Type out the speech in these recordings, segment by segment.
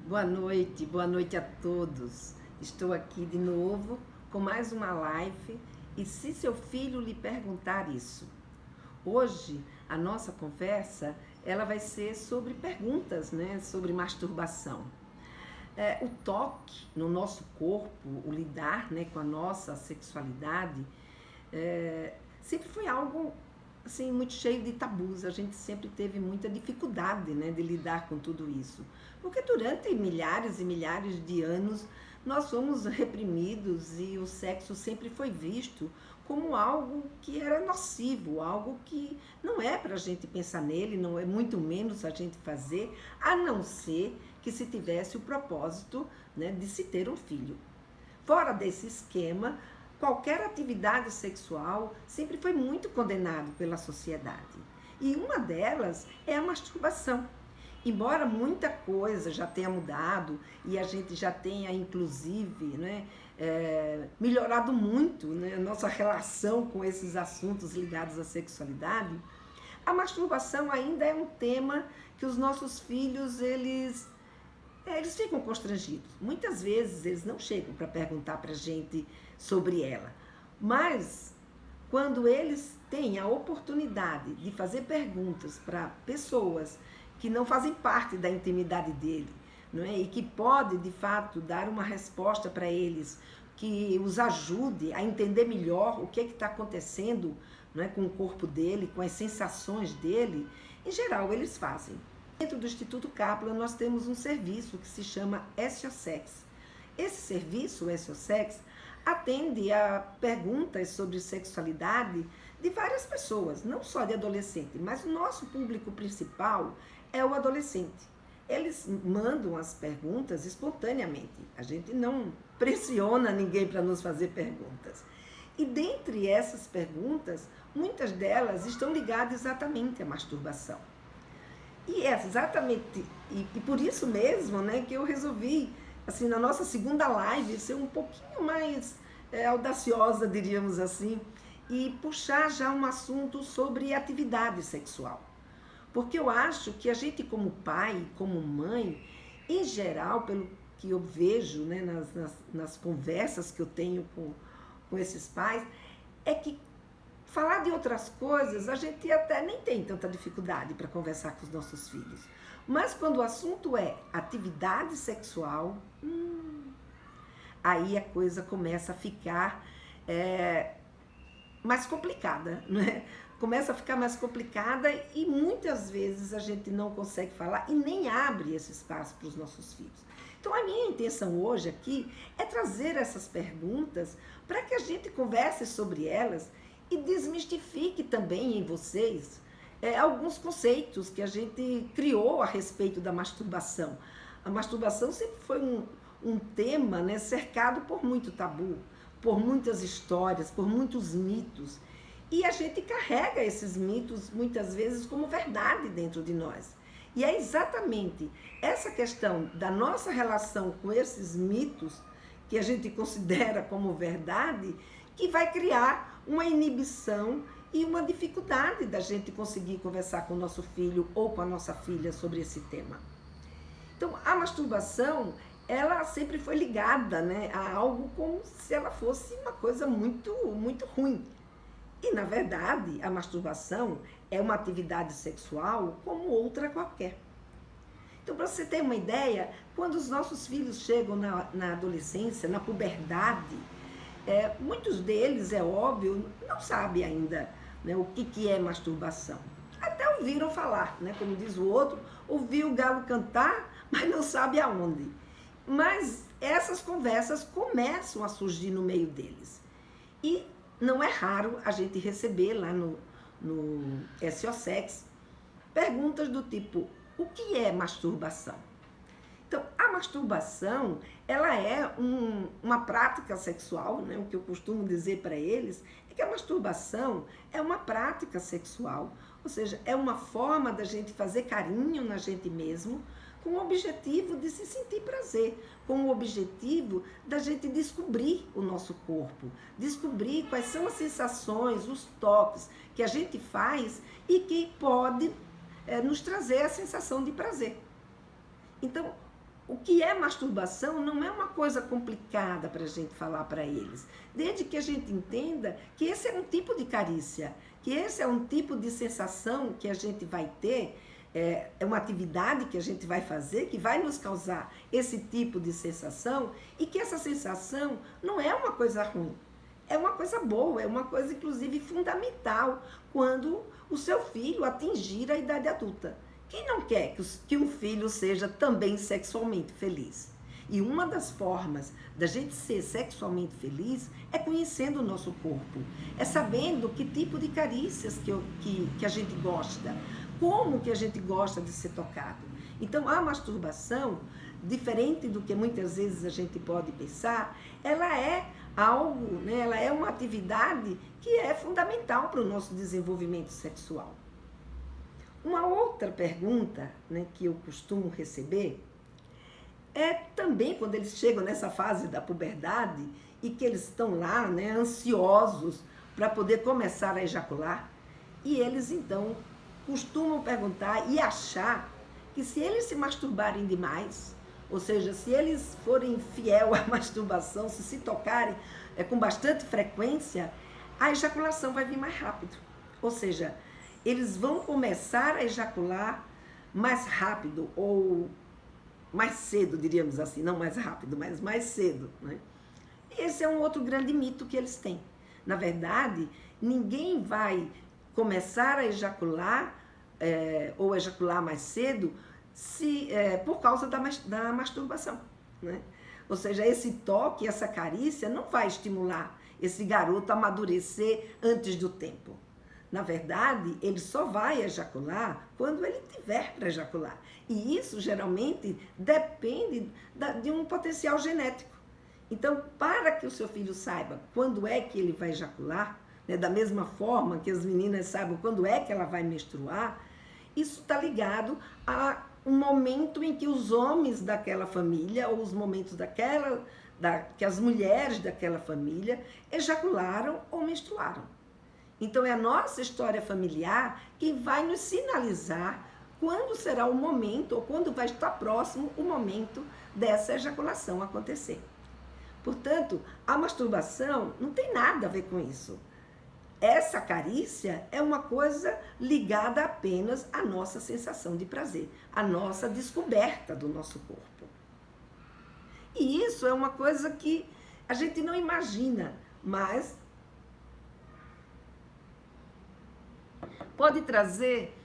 Boa noite a todos. Estou aqui de novo com mais uma live e se seu filho lhe perguntar isso. Hoje a nossa conversa ela vai ser sobre perguntas, sobre masturbação. O toque no nosso corpo, o lidar, com a nossa sexualidade, sempre foi algo assim, muito cheio de tabus. A gente sempre teve muita dificuldade, de lidar com tudo isso. Porque durante milhares e milhares de anos nós fomos reprimidos e o sexo sempre foi visto como algo que era nocivo, algo que não é para a gente pensar nele, não é muito menos a gente fazer, a não ser que se tivesse o propósito, de se ter um filho. Fora desse esquema, qualquer atividade sexual sempre foi muito condenado pela sociedade. E uma delas é a masturbação. Embora muita coisa já tenha mudado e a gente já tenha, inclusive, melhorado muito, a nossa relação com esses assuntos ligados à sexualidade, a masturbação ainda é um tema que os nossos filhos, eles ficam constrangidos. Muitas vezes eles não chegam para perguntar para a gente sobre ela. Mas, quando eles têm a oportunidade de fazer perguntas para pessoas que não fazem parte da intimidade dele, e que pode, de fato, dar uma resposta para eles, que os ajude a entender melhor o que está acontecendo com o corpo dele, com as sensações dele, em geral eles fazem. Dentro do Instituto Kaplan nós temos um serviço que se chama SOSEX. Esse serviço, o SOSEX, atende a perguntas sobre sexualidade de várias pessoas, não só de adolescente, mas o nosso público principal é o adolescente. Eles mandam as perguntas espontaneamente, a gente não pressiona ninguém para nos fazer perguntas. E dentre essas perguntas, muitas delas estão ligadas exatamente à masturbação. E é exatamente, e por isso mesmo, que eu resolvi, assim, na nossa segunda live, ser um pouquinho mais audaciosa, diríamos assim, e puxar já um assunto sobre atividade sexual. Porque eu acho que a gente, como pai, como mãe, em geral, pelo que eu vejo, nas conversas que eu tenho com esses pais, é que falar de outras coisas, a gente até nem tem tanta dificuldade para conversar com os nossos filhos. Mas quando o assunto é atividade sexual, aí a coisa começa a ficar mais complicada, Começa a ficar mais complicada e muitas vezes a gente não consegue falar e nem abre esse espaço para os nossos filhos. Então a minha intenção hoje aqui é trazer essas perguntas para que a gente converse sobre elas e desmistifique também em vocês alguns conceitos que a gente criou a respeito da masturbação. A masturbação sempre foi um tema, cercado por muito tabu, por muitas histórias, por muitos mitos. E a gente carrega esses mitos muitas vezes como verdade dentro de nós. E é exatamente essa questão da nossa relação com esses mitos, que a gente considera como verdade, que vai criar uma inibição e uma dificuldade da gente conseguir conversar com o nosso filho ou com a nossa filha sobre esse tema. Então, a masturbação, ela sempre foi ligada, a algo como se ela fosse uma coisa muito, muito ruim. E, na verdade, a masturbação é uma atividade sexual como outra qualquer. Então, para você ter uma ideia, quando os nossos filhos chegam na adolescência, na puberdade, muitos deles, é óbvio, não sabem ainda o que é masturbação. Até ouviram falar, como diz o outro, ouviu o galo cantar, mas não sabe aonde. Mas essas conversas começam a surgir no meio deles. E não é raro a gente receber lá no SOSEX perguntas do tipo, o que é masturbação? Então, a masturbação, ela é uma prática sexual, o que eu costumo dizer para eles é que a masturbação é uma prática sexual, ou seja, é uma forma da gente fazer carinho na gente mesmo, com o objetivo de se sentir prazer, com o objetivo da gente descobrir o nosso corpo, descobrir quais são as sensações, os toques que a gente faz e que pode nos trazer a sensação de prazer. Então, o que é masturbação não é uma coisa complicada para a gente falar para eles, desde que a gente entenda que esse é um tipo de carícia, que esse é um tipo de sensação que a gente vai ter, é uma atividade que a gente vai fazer que vai nos causar esse tipo de sensação, e que essa sensação não é uma coisa ruim, é uma coisa boa, é uma coisa inclusive fundamental quando o seu filho atingir a idade adulta. Quem não quer que um filho seja também sexualmente feliz? E uma das formas da gente ser sexualmente feliz é conhecendo o nosso corpo, é sabendo que tipo de carícias que a gente gosta, como que a gente gosta de ser tocado. Então, a masturbação, diferente do que muitas vezes a gente pode pensar, ela é algo, né, ela é uma atividade que é fundamental para o nosso desenvolvimento sexual. Uma outra pergunta, né, que eu costumo receber é também quando eles chegam nessa fase da puberdade e que eles estão lá, né, ansiosos para poder começar a ejacular, e eles então costumam perguntar e achar que se eles se masturbarem demais, ou seja, se eles forem fiel à masturbação, se tocarem com bastante frequência, a ejaculação vai vir mais rápido. Ou seja, eles vão começar a ejacular mais rápido, ou mais cedo, diríamos assim, não mais rápido, mas mais cedo, né? Esse é um outro grande mito que eles têm. Na verdade, ninguém vai começar a ejacular ou ejacular mais cedo por causa da masturbação, né? Ou seja, esse toque, essa carícia não vai estimular esse garoto a amadurecer antes do tempo. Na verdade, ele só vai ejacular quando ele tiver para ejacular. E isso, geralmente, depende de um potencial genético. Então, para que o seu filho saiba quando é que ele vai ejacular, né, da mesma forma que as meninas saibam quando é que ela vai menstruar, isso está ligado a um momento em que os homens daquela família, ou os momentos que as mulheres daquela família ejacularam ou menstruaram. Então, é a nossa história familiar que vai nos sinalizar quando será o momento, ou quando vai estar próximo o momento dessa ejaculação acontecer. Portanto, a masturbação não tem nada a ver com isso. Essa carícia é uma coisa ligada apenas à nossa sensação de prazer, à nossa descoberta do nosso corpo. E isso é uma coisa que a gente não imagina, mas pode trazer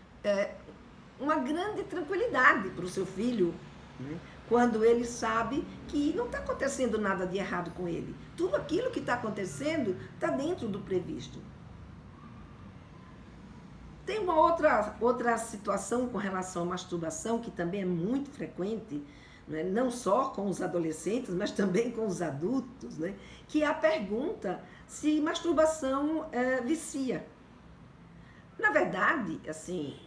uma grande tranquilidade para o seu filho, né? Quando ele sabe que não está acontecendo nada de errado com ele. Tudo aquilo que está acontecendo está dentro do previsto. Tem uma outra situação com relação à masturbação, que também é muito frequente, né? Não só com os adolescentes, mas também com os adultos, né? Que é a pergunta se masturbação vicia. Na verdade, assim,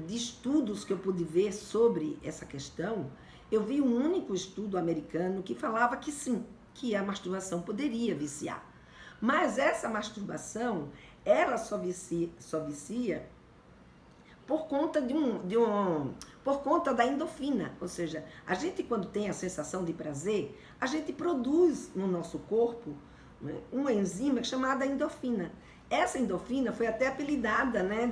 de estudos que eu pude ver sobre essa questão, eu vi um único estudo americano que falava que sim, que a masturbação poderia viciar. Mas essa masturbação, ela só vicia por conta por conta da endorfina. Ou seja, a gente, quando tem a sensação de prazer, a gente produz no nosso corpo, né, uma enzima chamada endorfina. Essa endorfina foi até apelidada, né,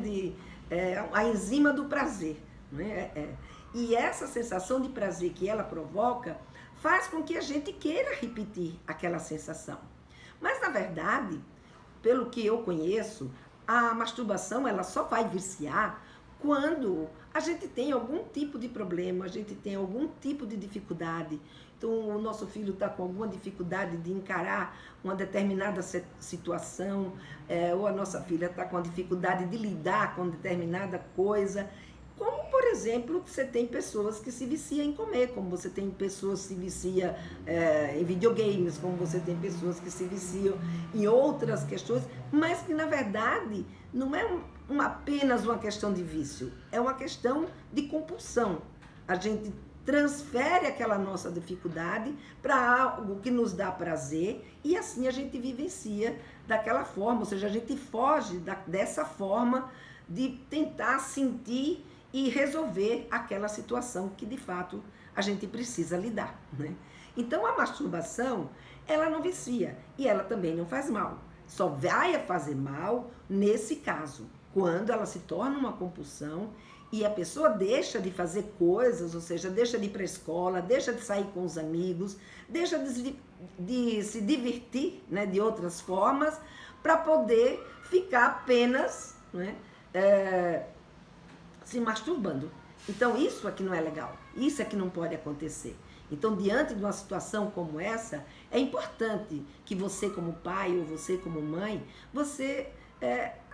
a enzima do prazer, né? E essa sensação de prazer que ela provoca faz com que a gente queira repetir aquela sensação. Mas, na verdade, pelo que eu conheço, a masturbação ela só vai viciar quando a gente tem algum tipo de problema, a gente tem algum tipo de dificuldade. Então, o nosso filho está com alguma dificuldade de encarar uma determinada situação, ou a nossa filha está com a dificuldade de lidar com determinada coisa. Como, por exemplo, você tem pessoas que se viciam em comer, como você tem pessoas que se viciam em videogames, como você tem pessoas que se viciam em outras questões, mas que, na verdade, não é apenas uma questão de vício, é uma questão de compulsão. A gente transfere aquela nossa dificuldade para algo que nos dá prazer e assim a gente vivencia daquela forma, ou seja, a gente foge dessa forma de tentar sentir e resolver aquela situação que de fato a gente precisa lidar, né? Então a masturbação, ela não vicia e ela também não faz mal. Só vai a fazer mal nesse caso, quando ela se torna uma compulsão e a pessoa deixa de fazer coisas, ou seja, deixa de ir para a escola, deixa de sair com os amigos, deixa de se divertir, né, de outras formas, para poder ficar apenas, né, se masturbando. Então isso aqui não é legal, isso aqui não pode acontecer. Então, diante de uma situação como essa, é importante que você como pai ou você como mãe, você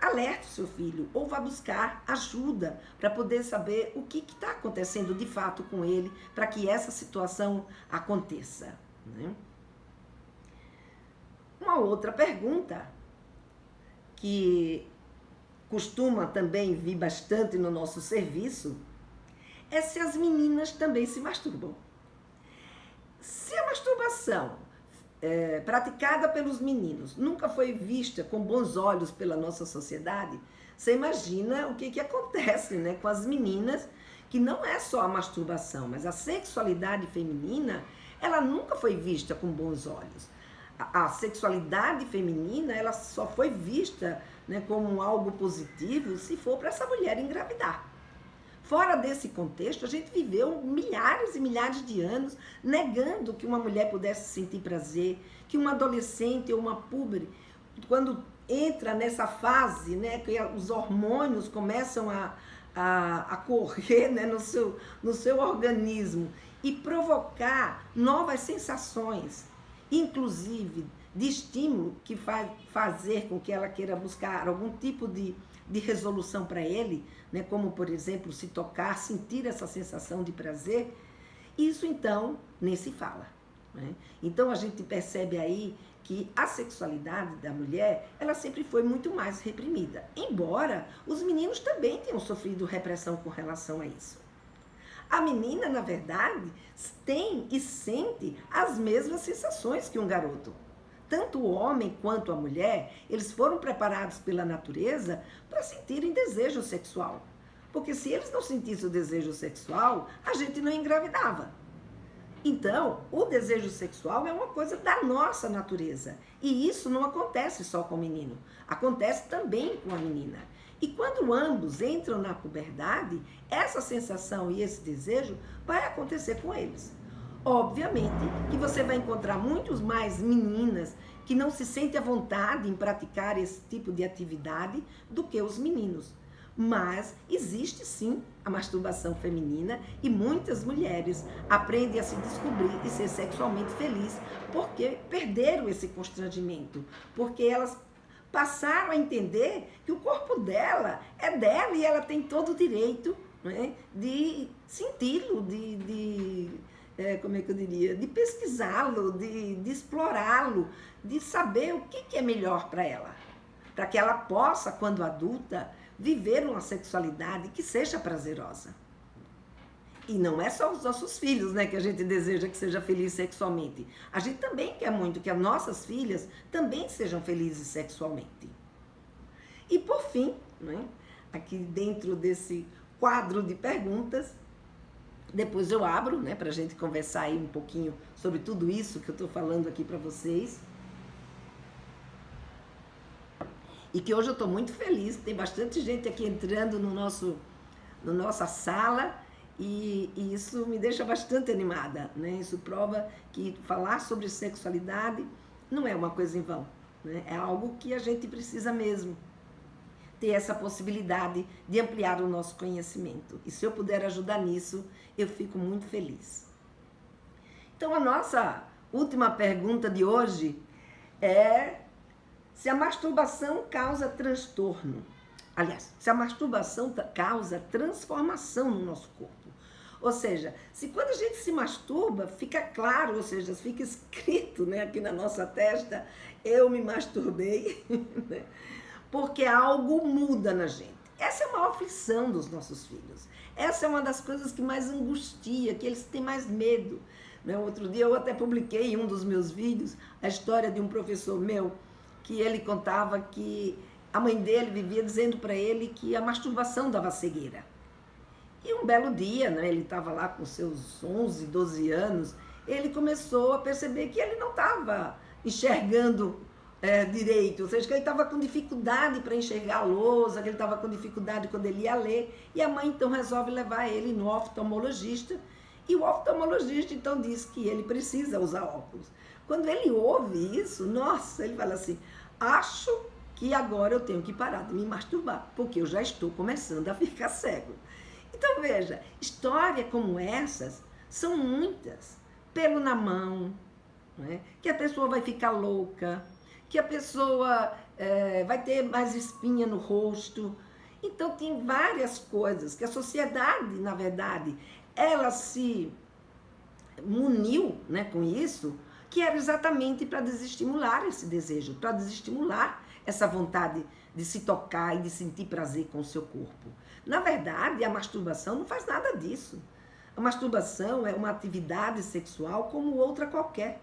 alerte o seu filho ou vá buscar ajuda para poder saber o que está acontecendo de fato com ele para que essa situação aconteça, né? Uma outra pergunta que costuma também vir bastante no nosso serviço é se as meninas também se masturbam. Se a masturbação praticada pelos meninos nunca foi vista com bons olhos pela nossa sociedade, você imagina o que acontece, né, com as meninas, que não é só a masturbação, mas a sexualidade feminina, ela nunca foi vista com bons olhos. A sexualidade feminina, ela só foi vista, né, como algo positivo se for para essa mulher engravidar. Fora desse contexto, a gente viveu milhares e milhares de anos negando que uma mulher pudesse sentir prazer, que uma adolescente ou uma púbere, quando entra nessa fase, né, que os hormônios começam a correr, né, no seu organismo e provocar novas sensações, inclusive de estímulo que vai fazer com que ela queira buscar algum tipo de resolução para ele, né, como, por exemplo, se tocar, sentir essa sensação de prazer, isso então nem se fala, né? Então a gente percebe aí que a sexualidade da mulher, ela sempre foi muito mais reprimida, embora os meninos também tenham sofrido repressão com relação a isso. A menina, na verdade, tem e sente as mesmas sensações que um garoto. Tanto o homem quanto a mulher, eles foram preparados pela natureza para sentirem desejo sexual. Porque se eles não sentissem o desejo sexual, a gente não engravidava. Então, o desejo sexual é uma coisa da nossa natureza. E isso não acontece só com o menino, acontece também com a menina. E quando ambos entram na puberdade, essa sensação e esse desejo vai acontecer com eles. Obviamente que você vai encontrar muitos mais meninas que não se sentem à vontade em praticar esse tipo de atividade do que os meninos. Mas existe sim a masturbação feminina e muitas mulheres aprendem a se descobrir e ser sexualmente felizes porque perderam esse constrangimento, porque elas passaram a entender que o corpo dela é dela e ela tem todo o direito, né, de senti-lo, como é que eu diria, de pesquisá-lo, de explorá-lo, de saber o que é melhor para ela, para que ela possa, quando adulta, viver uma sexualidade que seja prazerosa. E não é só os nossos filhos, né, que a gente deseja que seja feliz sexualmente. A gente também quer muito que as nossas filhas também sejam felizes sexualmente. E por fim, né, aqui dentro desse quadro de perguntas, depois eu abro, né, para a gente conversar aí um pouquinho sobre tudo isso que eu estou falando aqui para vocês. E que hoje eu estou muito feliz, tem bastante gente aqui entrando no nossa sala e isso me deixa bastante animada, né? Isso prova que falar sobre sexualidade não é uma coisa em vão, né? É algo que a gente precisa mesmo ter essa possibilidade de ampliar o nosso conhecimento. E se eu puder ajudar nisso, eu fico muito feliz. Então, a nossa última pergunta de hoje é se a masturbação causa transtorno. Aliás, se a masturbação causa transformação no nosso corpo. Ou seja, se quando a gente se masturba, fica claro, ou seja, fica escrito, né, aqui na nossa testa, eu me masturbei, né? Porque algo muda na gente. Essa é uma aflição dos nossos filhos. Essa é uma das coisas que mais angustia, que eles têm mais medo. Né? Outro dia eu até publiquei em um dos meus vídeos a história de um professor meu, que ele contava que a mãe dele vivia dizendo para ele que a masturbação dava cegueira. E um belo dia, né, ele estava lá com seus 11, 12 anos, ele começou a perceber que ele não estava enxergando direito, ou seja, que ele estava com dificuldade para enxergar a lousa, que ele estava com dificuldade quando ele ia ler, e a mãe então resolve levar ele no oftalmologista, e o oftalmologista então diz que ele precisa usar óculos. Quando ele ouve isso, nossa, ele fala assim, acho que agora eu tenho que parar de me masturbar, porque eu já estou começando a ficar cego. Então veja, histórias como essas são muitas. Pelo na mão, né? Que a pessoa vai ficar louca, que a pessoa vai ter mais espinha no rosto. Então tem várias coisas que a sociedade, na verdade, ela se muniu, né, com isso, que era exatamente para desestimular esse desejo, para desestimular essa vontade de se tocar e de sentir prazer com o seu corpo. Na verdade, a masturbação não faz nada disso. A masturbação é uma atividade sexual como outra qualquer.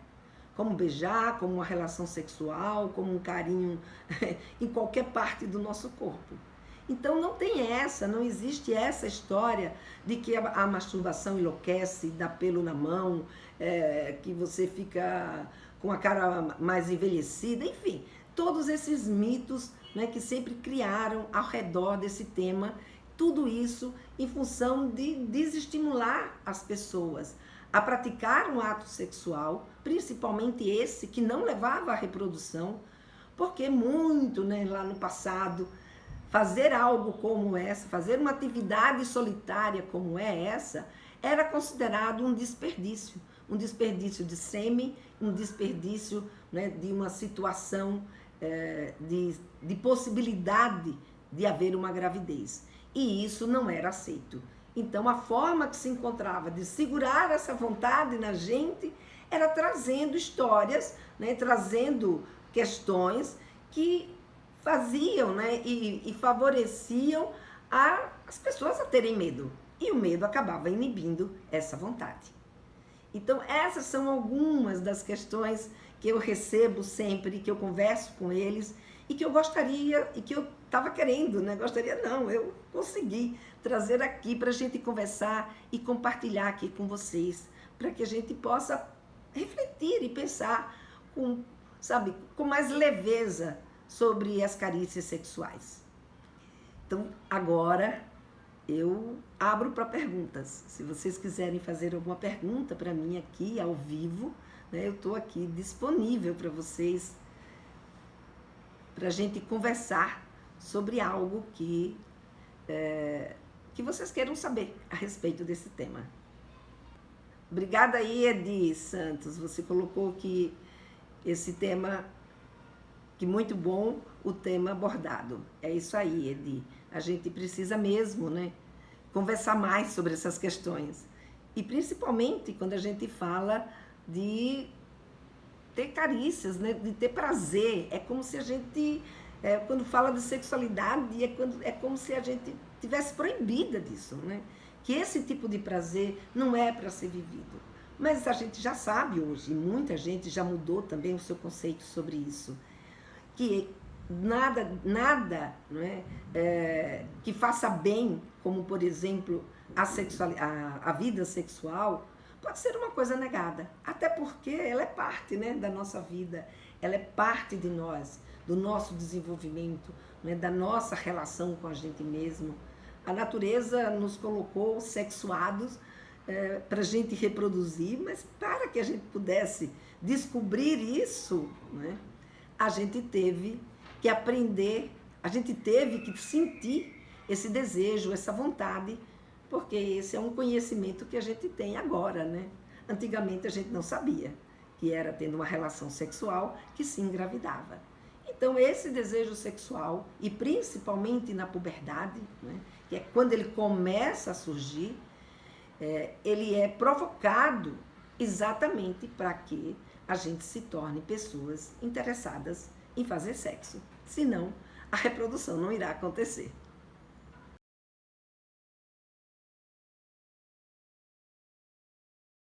Como beijar, como uma relação sexual, como um carinho em qualquer parte do nosso corpo. Então não existe essa história de que a masturbação enlouquece, dá pelo na mão, que você fica com a cara mais envelhecida, enfim, todos esses mitos, né, que sempre criaram ao redor desse tema, tudo isso em função de desestimular as pessoas a praticar um ato sexual, principalmente esse que não levava à reprodução, porque muito, né, lá no passado, fazer algo como essa, fazer uma atividade solitária como é essa, era considerado um desperdício de sêmen, um desperdício, né, de uma situação de possibilidade de haver uma gravidez. E isso não era aceito. Então, a forma que se encontrava de segurar essa vontade na gente era trazendo histórias, né, trazendo questões que faziam, né, e favoreciam as pessoas a terem medo. E o medo acabava inibindo essa vontade. Então, essas são algumas das questões que eu recebo sempre, que eu converso com eles e que eu gostaria, e que eu estava querendo, né? Gostaria não, eu consegui trazer aqui para a gente conversar e compartilhar aqui com vocês, para que a gente possa refletir e pensar com mais leveza sobre as carícias sexuais. Então, agora eu abro para perguntas. Se vocês quiserem fazer alguma pergunta para mim aqui ao vivo, né, eu estou aqui disponível para vocês, para a gente conversar sobre algo que vocês queiram saber a respeito desse tema. Obrigada aí, Edi Santos. Você colocou que esse tema, que muito bom o tema abordado. É isso aí, Edi. A gente precisa mesmo, né, conversar mais sobre essas questões. E principalmente quando a gente fala de ter carícias, né, de ter prazer. É como se a gente, quando fala de sexualidade, é como se a gente tivesse proibida disso, né? Que esse tipo de prazer não é para ser vivido. Mas a gente já sabe hoje, e muita gente já mudou também o seu conceito sobre isso, que nada não é, que faça bem, como por exemplo a vida sexual, pode ser uma coisa negada, até porque ela é parte, né, da nossa vida, ela é parte de nós, do nosso desenvolvimento, né, da nossa relação com a gente mesmo. A natureza nos colocou sexuados para a gente reproduzir, mas para que a gente pudesse descobrir isso, né, a gente teve que aprender, a gente teve que sentir esse desejo, essa vontade, porque esse é um conhecimento que a gente tem agora, né? Antigamente a gente não sabia que era tendo uma relação sexual que se engravidava. Então esse desejo sexual, e principalmente na puberdade, né, que é quando ele começa a surgir, ele é provocado exatamente para que a gente se torne pessoas interessadas em fazer sexo. Senão, a reprodução não irá acontecer.